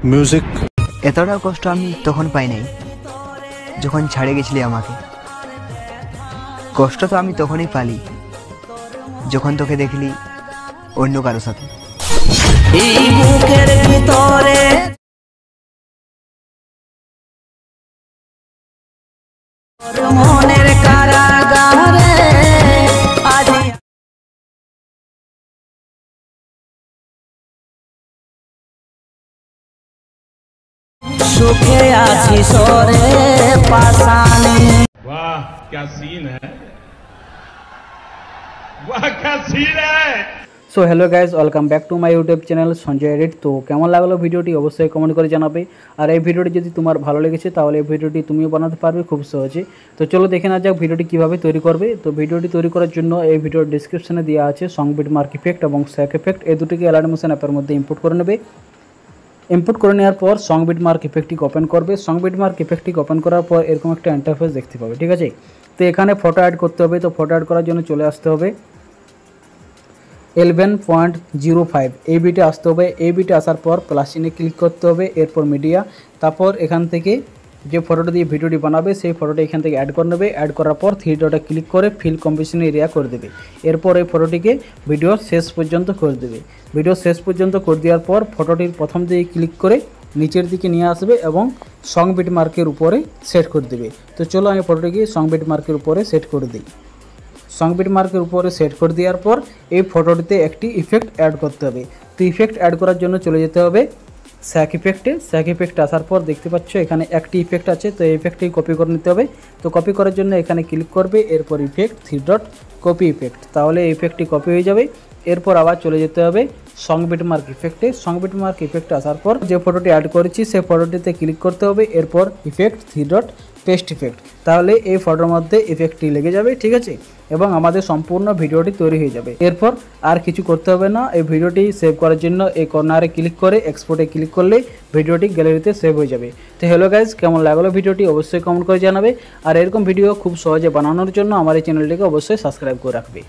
Music. এতটাও কষ্ট আমি তখন পাই নাই যখন ছাড়ে গেছিলি আমাকে। কষ্ট তো আমি তখনই পালি যখন তোকে দেখলি অন্য কারোর সাথে। এই বুকের ভিতরে মনের কারাগারে আজ सुखे आछी सोरे पासानी। वाह क्या सीन है, वाह क्या सीन है। So hello guys, welcome back to my YouTube channel Sanjay edit. তো কেমন লাগলো ভিডিওটি অবশ্যই কমেন্ট করে জানাবে। আর এই ভিডিওটি যদি তোমার ভালো লেগেছে তাহলে এই ভিডিওটি তুমিও বানাতে পারবে খুব সহজে। তো চলো দেখে না যাক ভিডিওটি কীভাবে তৈরি করবে। তো ভিডিওটি তৈরি করার জন্য এই ভিডিওর ডিসক্রিপশনে দেওয়া আছে সং বিটমার্ক ইফেক্ট এবং স্যাক ইফেক্ট, এই দুটিকে অ্যালাইট মোশন অ্যাপের মধ্যে ইম্পোর্ট করে নেবে। ইম্পোর্ট করে নেওয়ার পর সং বিটমার্ক ইফেক্টটি ওপেন করবে। সং বিটমার্ক ইফেক্টটি ওপেন করার পর এরকম একটা ইন্টারফেস দেখতে পাবে, ঠিক আছে। তো এখানে ফটো অ্যাড করতে হবে। তো ফটো অ্যাড করার জন্য চলে আসতে হবে 11.05 এই বিটে আসতে হবে। এই বিটে আসার পর প্লাস চিহ্নে ক্লিক করতে হবে, এরপর মিডিয়া, তারপর এখান থেকে যে ফটোটা দিয়ে ভিডিওটি বানাবে সেই ফটোটা এখান থেকে অ্যাড করে নেবে। অ্যাড করার পর থ্রি ডটে ক্লিক করে ফিল কম্পোজিশন এরিয়া করে দেবে। এরপর এই ফটোটিকে ভিডিওর শেষ পর্যন্ত করে দেবে। ভিডিও শেষ পর্যন্ত করে দেওয়ার পর ফটোটির প্রথম দিকে ক্লিক করে নিচের দিকে নিয়ে আসবে এবং সং বিটমার্কের উপরে সেট করে দেবে। তো চলো আমি ফটোটিকে সং বিটমার্কের উপরে সেট করে দিই। সং বিটমার্কের উপরে সেট করে দেওয়ার পর এই ফটোটিতে একটি ইফেক্ট অ্যাড করতে হবে। তো ইফেক্ট অ্যাড করার জন্য চলে যেতে হবে স্যাক ইফেক্টে। স্যাক ইফেক্ট আসার পর দেখতে পাচ্ছ এখানে একটি ইফেক্ট আছে, তো এই ইফেক্টটি কপি করে নিতে হবে। তো কপি করার জন্য এখানে ক্লিক করবে, এরপর effect three dot copy effect, তাহলে এই ইফেক্টটি কপি হয়ে যাবে। এরপর আবার চলে যেতে হবে সং বিটমার্ক ইফেক্টে। সং বিটমার্ক ইফেক্ট আসার পর যে ফটোটি অ্যাড করেছি সেই ফটোটিতে ক্লিক করতে হবে, এরপর effect three dot paste effect, তাহলে এই ফটোর মধ্যে ইফেক্টটি লেগে যাবে, ঠিক আছে, এবং আমাদের সম্পূর্ণ ভিডিওটি তৈরি হয়ে যাবে। এরপর আর কিছু করতে হবে না। এই ভিডিওটি সেভ করার জন্য এই কর্নারে ক্লিক করে এক্সপোর্টে ক্লিক করলে ভিডিওটি গ্যালারিতে সেভ হয়ে যাবে। তো হ্যালো গাইজ, কেমন লাগলো ভিডিওটি অবশ্যই কমেন্ট করে জানাবে। আর এরকম ভিডিও খুব সহজে বানানোর জন্য আমার এই চ্যানেলটিকে অবশ্যই সাবস্ক্রাইব করে রাখবে।